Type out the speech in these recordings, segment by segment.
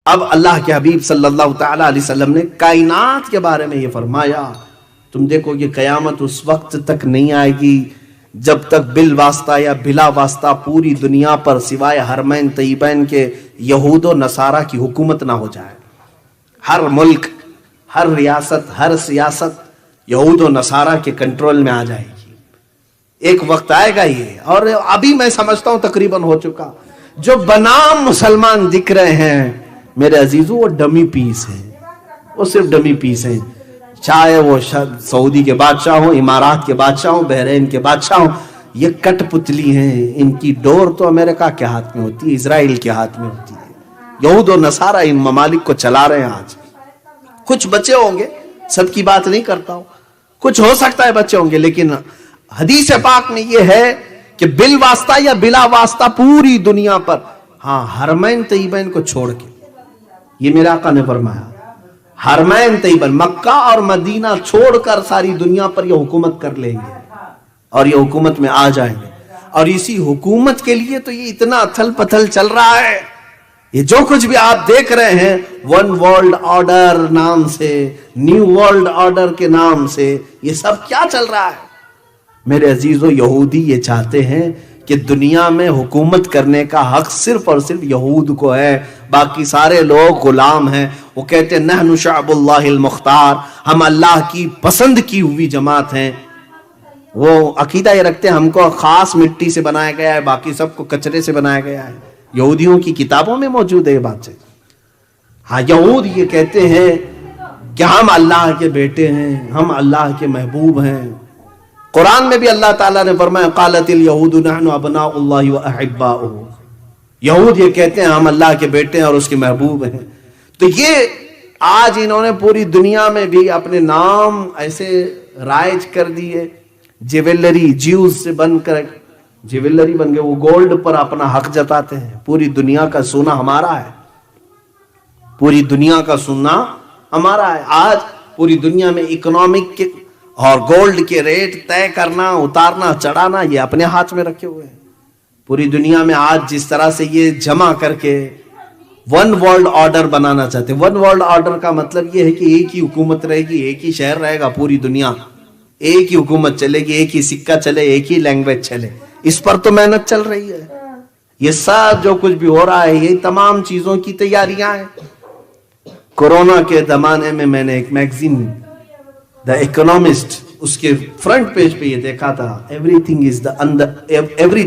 اب اللہ کے حبیب صلی اللہ تعالی علیہ وسلم نے کائنات کے بارے میں یہ فرمایا، تم دیکھو یہ قیامت اس وقت تک نہیں آئے گی جب تک بالواسطہ یا بلا واسطہ پوری دنیا پر سوائے حرمین طیبین کے یہود و نصارہ کی حکومت نہ ہو جائے۔ ہر ملک، ہر ریاست، ہر سیاست یہود و نصارہ کے کنٹرول میں آ جائے گی۔ ایک وقت آئے گا یہ، اور ابھی میں سمجھتا ہوں تقریباً ہو چکا۔ جو بنام مسلمان دکھ رہے ہیں میرے عزیزو، وہ ڈمی پیس ہیں، وہ صرف ڈمی پیس ہیں، چاہے وہ سعودی کے بادشاہ ہوں، امارات کے بادشاہ ہوں، بحرین کے بادشاہ ہوں، یہ کٹ پتلی ہیں۔ ان کی ڈور تو امریکہ کے ہاتھ میں ہوتی ہے، اسرائیل کے ہاتھ میں ہوتی ہے۔ یہود و نصارہ ان ممالک کو چلا رہے ہیں آج۔ کچھ بچے ہوں گے، سب کی بات نہیں کرتا ہوں، کچھ ہو سکتا ہے بچے ہوں گے، لیکن حدیث پاک میں یہ ہے کہ بالواسطہ یا بلا واسطہ پوری دنیا پر، ہاں حرمین طیبین کو چھوڑ کے، یہ میرے آقا نے فرمایا، حرمین طیبین مکہ اور مدینہ چھوڑ کر ساری دنیا پر یہ حکومت کر لیں گے اور یہ حکومت میں آ جائیں گے۔ اور اسی حکومت کے لیے تو یہ اتنا اتھل پتھل چل رہا ہے۔ یہ جو کچھ بھی آپ دیکھ رہے ہیں ون ورلڈ آرڈر نام سے، نیو ورلڈ آرڈر کے نام سے، یہ سب کیا چل رہا ہے؟ میرے عزیزو، یہودی یہ چاہتے ہیں کہ دنیا میں حکومت کرنے کا حق صرف اور صرف یہود کو ہے، باقی سارے لوگ غلام ہیں۔ وہ کہتے ہیں نحن شعب اللہ المختار، ہم اللہ کی پسند کی ہوئی جماعت ہیں۔ وہ عقیدہ یہ رکھتے ہیں ہم کو خاص مٹی سے بنایا گیا ہے، باقی سب کو کچرے سے بنایا گیا ہے۔ یہودیوں کی کتابوں میں موجود ہے یہ بات سے۔ ہاں یہود یہ کہتے ہیں کہ ہم اللہ کے بیٹے ہیں، ہم اللہ کے محبوب ہیں۔ قرآن میں بھی اللہ تعالیٰ نے فرمایا قالت الیہود نحن ابناء اللہ واحباؤہ، یہود یہ کہتے ہیں ہم اللہ کے بیٹے ہیں اور اس کے محبوب ہیں۔ تو یہ آج انہوں نے پوری دنیا میں بھی اپنے نام ایسے رائج کر دیے، جیولری، جیوز سے بن کر جیولری بن گئے، وہ گولڈ پر اپنا حق جتاتے ہیں۔ پوری دنیا کا سونا ہمارا ہے، پوری دنیا کا سونا ہمارا ہے۔ آج پوری دنیا میں اکنامک کے اور گولڈ کے ریٹ طے کرنا، اتارنا، چڑھانا، یہ اپنے ہاتھ میں رکھے ہوئے ہیں۔ پوری دنیا میں آج جس طرح سے یہ جمع کر کے ون ورلڈ آرڈر بنانا چاہتے ہیں۔ ون ورلڈ آرڈر کا مطلب یہ ہے کہ ایک ہی حکومت رہے گی، ایک ہی شہر رہے گا پوری دنیا، ایک ہی حکومت چلے گی، ایک ہی سکہ چلے، ایک ہی لینگویج چلے۔ اس پر تو محنت چل رہی ہے۔ یہ سب جو کچھ بھی ہو رہا ہے یہ تمام چیزوں کی تیاریاں ہیں۔ کورونا کے زمانے میں میں نے ایک میگزین دا اکنامسٹ، اس کے فرنٹ پیج پہ یہ دیکھا تھا every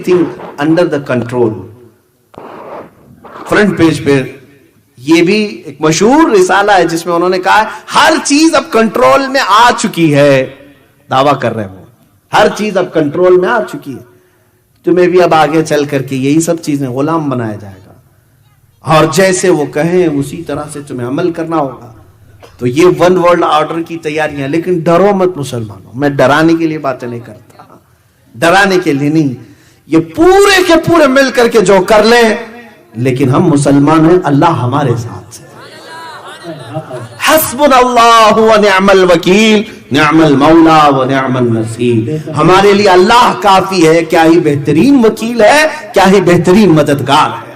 thing under the control. Front page پہ یہ بھی ایک مشہور رسالہ ہے جس میں انہوں نے کہا ہر چیز اب کنٹرول میں آ چکی ہے، دعویٰ کر رہے ہیں ہر چیز اب کنٹرول میں آ چکی ہے، تمہیں بھی اب آگے چل کر کے یہی سب چیزیں غلام بنایا جائے گا، اور جیسے وہ کہیں اسی طرح سے تمہیں عمل کرنا ہوگا۔ تو یہ ون ورلڈ آرڈر کی تیاریاں، لیکن ڈرو مت مسلمانوں، میں ڈرانے کے لیے باتیں نہیں کرتا، ڈرانے کے لیے نہیں، یہ پورے کے پورے مل کر کے جو کر لیں، لیکن ہم مسلمان ہیں، اللہ ہمارے ساتھ ہے۔ حسبنا اللہ ونعم الوکیل، نعم المولا ونعم النصیر، ہمارے لیے اللہ کافی ہے، کیا ہی بہترین وکیل ہے، کیا ہی بہترین مددگار ہے۔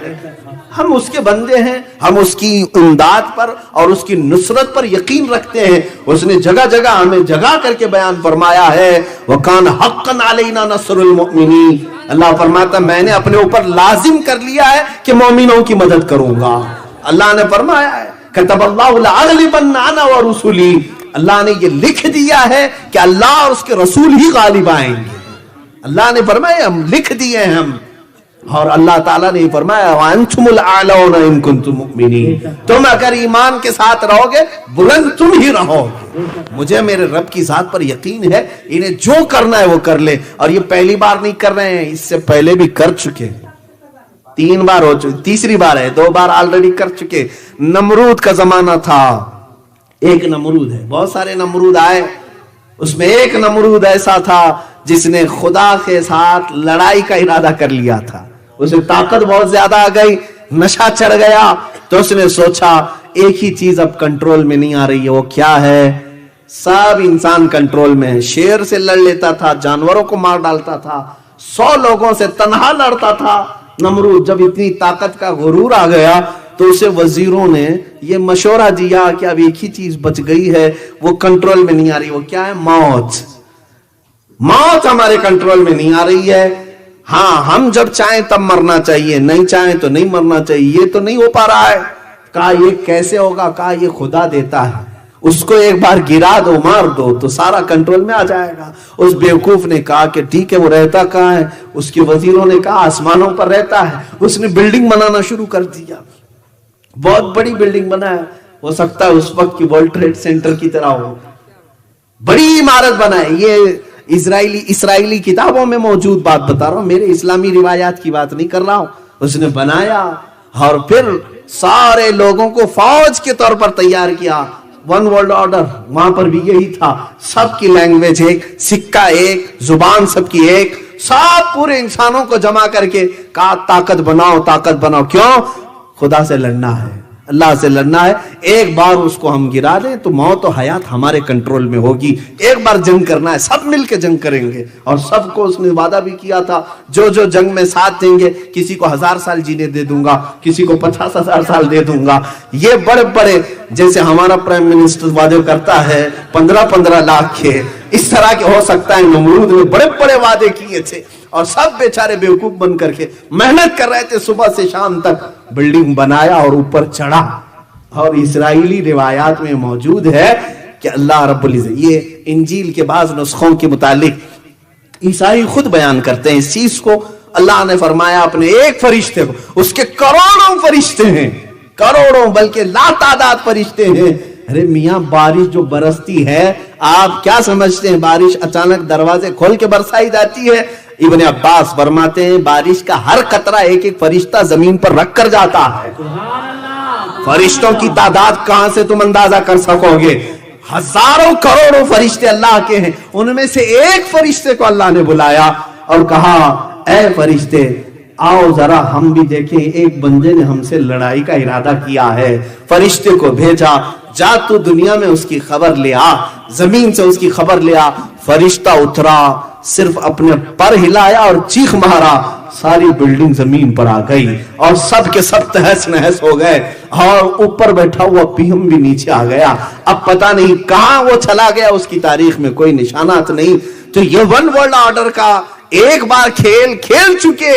ہم اس کے بندے ہیں، ہم اس کی امداد پر اور اس کی نصرت پر یقین رکھتے ہیں۔ اس نے جگہ جگہ ہمیں جگہ کر کے بیان فرمایا ہے وَكَانَ حَقًّا عَلَيْنَا نَصْرُ الْمُؤْمِنِينَ، اللہ فرماتا میں نے اپنے اوپر لازم کر لیا ہے کہ مومنوں کی مدد کروں گا۔ اللہ نے فرمایا ہے كَتَبَ اللَّهُ لَأَغْلِبَنَّ أَنَا وَرُسُلِي، اللہ نے یہ لکھ دیا ہے کہ اللہ اور اس کے رسول ہی غالب آئیں گے۔ اللہ نے فرمایا ہم لکھ دیے ہیں ہم، اور اللہ تعالیٰ نے فرمایا وَأَنْتُمُ الْأَعْلَوْنَ إِن كُنتُم مُؤْمِنِينَ، تم اگر ایمان کے ساتھ رہو گے بلند تم ہی رہو گے۔ مجھے میرے رب کی ذات پر یقین ہے، انہیں جو کرنا ہے وہ کر لے، اور یہ پہلی بار نہیں کر رہے ہیں، اس سے پہلے بھی کر چکے، 3 بار ہو چکے، تیسری بار ہے، 2 بار آلریڈی کر چکے۔ نمرود کا زمانہ تھا، ایک نمرود ہے، بہت سارے نمرود آئے، اس میں ایک نمرود ایسا تھا جس نے خدا کے ساتھ لڑائی کا ارادہ کر لیا تھا، اسے طاقت بہت زیادہ آ گئی، نشہ چڑھ گیا، تو اس نے سوچا ایک ہی چیز اب کنٹرول میں نہیں آ رہی ہے، وہ کیا ہے؟ سب انسان کنٹرول میں ہے، شیر سے لڑ لیتا تھا، جانوروں کو مار ڈالتا تھا، 100 لوگوں سے تنہا لڑتا تھا۔ نمرود جب اتنی طاقت کا غرور آ گیا تو اسے وزیروں نے یہ مشورہ دیا کہ اب ایک ہی چیز بچ گئی ہے، وہ کنٹرول میں نہیں آ رہی، وہ کیا ہے؟ موت۔ موت ہمارے کنٹرول میں نہیں آ رہی ہے، ہاں ہم جب چاہیں تب مرنا چاہیے، نہیں چاہیں تو نہیں مرنا چاہیے، یہ تو نہیں ہو پا رہا ہے۔ کہا یہ کیسے ہوگا؟ کہا یہ خدا دیتا ہے، اس کو ایک بار گرا دو، مار دو تو سارا کنٹرول میں آ جائے گا۔ اس بیوقوف نے کہا کہ ٹھیک ہے، وہ رہتا کہاں ہے؟ اس کے وزیروں نے کہا آسمانوں پر رہتا ہے۔ اس نے بلڈنگ بنانا شروع کر دیا، بہت بڑی بلڈنگ بنایا، ہو سکتا ہے اس وقت کی ورلڈ ٹریڈ سینٹر کی طرح ہو، بڑی عمارت بنائی۔ یہ اسرائیلی کتابوں میں موجود بات بتا رہا ہوں، میرے اسلامی روایات کی بات نہیں کر رہا ہوں۔ اس نے بنایا اور پھر سارے لوگوں کو فوج کے طور پر تیار کیا۔ ون ورلڈ آرڈر، وہاں پر بھی یہی تھا، سب کی لینگویج ایک، سکہ ایک، زبان سب کی ایک، سب پورے انسانوں کو جمع کر کے کہا طاقت بناؤ، طاقت بناؤ۔ کیوں؟ خدا سے لڑنا ہے، اللہ سے لڑنا ہے۔ ایک بار اس کو ہم گرا دیں تو موت و حیات ہمارے کنٹرول میں ہوگی۔ ایک بار جنگ کرنا ہے، سب مل کے جنگ کریں گے۔ اور سب کو اس نے وعدہ بھی کیا تھا، جو جو جنگ میں ساتھ دیں گے، کسی کو 1000 سال جینے دے دوں گا، کسی کو 50,000 سال دے دوں گا۔ یہ بڑے بڑے، جیسے ہمارا پرائم منسٹر وعدے کرتا ہے 15-15 لاکھ کے، اس طرح کے ہو سکتا ہے نمرود نے بڑے بڑے وعدے کیے تھے، اور سب بیچارے بیوقوف بن کر کے محنت کر رہے تھے، صبح سے شام تک بلڈنگ بنایا اور اوپر چڑھا۔ اور اسرائیلی روایات میں موجود ہے کہ اللہ رب العزت، یہ انجیل کے بعض نسخوں کے متعلق عیسائی خود بیان کرتے ہیں اس چیز کو، اللہ نے فرمایا اپنے ایک فرشتے کو، اس کے کروڑوں فرشتے ہیں، کروڑوں بلکہ لا تعداد فرشتے ہیں۔ ارے میاں، بارش جو برستی ہے، آپ کیا سمجھتے ہیں بارش اچانک دروازے کھول کے برسائی جاتی ہے؟ ابن عباس فرماتے ہیں بارش کا ہر قطرہ ایک ایک فرشتہ زمین پر رکھ کر جاتا ہے۔ فرشتوں کی تعداد کہاں سے تم اندازہ کر سکو گے؟ ہزاروں کروڑوں فرشتے اللہ کے ہیں، ان میں سے ایک فرشتے کو اللہ نے بلایا اور کہا اے فرشتے آؤ ذرا ہم بھی دیکھیں، ایک بندے نے ہم سے لڑائی کا ارادہ کیا ہے۔ فرشتے کو بھیجا، جا تو دنیا میں اس کی خبر لے آ، زمین سے اس کی خبر لے آ۔ فرشتہ اترا، صرف اپنے پر ہلایا اور چیخ مارا، ساری بلڈنگ زمین پر آ گئی اور سب کے سب تہس نہس ہو گئے، اور اوپر بیٹھا ہوا پی ایم بھی نیچے آ گیا۔ اب پتہ نہیں کہاں وہ چلا گیا، اس کی تاریخ میں کوئی نشانات نہیں۔ تو یہ ون ورلڈ آرڈر کا ایک بار کھیل چکے،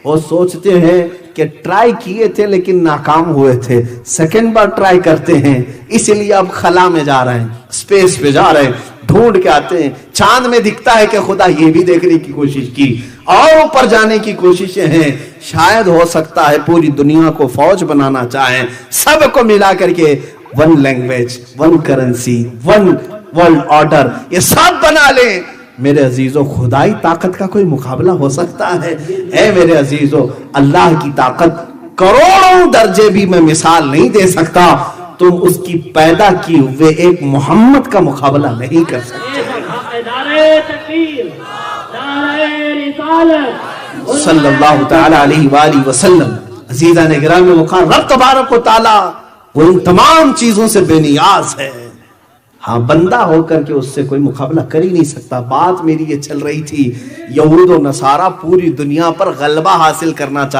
وہ سوچتے ہیں کہ ٹرائی کیے تھے لیکن ناکام ہوئے تھے، سیکنڈ بار ٹرائی کرتے ہیں، اس لیے اب خلا میں جا رہے ہیں، اسپیس پہ جا رہے ہیں، ڈھونڈ کے آتے ہیں۔ چاند میں دکھتا ہے کہ خدا یہ بھی دیکھنے کی کوشش کی اور اوپر جانے کی کوششیں ہیں، شاید ہو سکتا ہے پوری دنیا کو فوج بنانا چاہیں، سب کو ملا کر کے one language, one currency, one world order, یہ سب بنا لیں۔ میرے عزیزو، خدائی طاقت کا کوئی مقابلہ ہو سکتا ہے؟ اے میرے عزیزو، اللہ کی طاقت کروڑوں درجے بھی میں مثال نہیں دے سکتا، تم اس کی پیدا کی ہوئے ایک محمد کا مقابلہ نہیں کر سکتے۔ صلی اللہ تعالی علیہ وآلہ وسلم۔ عزیزان گرامی مقام، رب تبارک و تعالی وہ ان تمام چیزوں سے بے نیاز ہے، ہاں بندہ ہو کر کے اس سے کوئی مقابلہ کر ہی نہیں سکتا۔ بات میری یہ چل رہی تھی، یہود و نصارہ پوری دنیا پر غلبہ حاصل کرنا چاہتے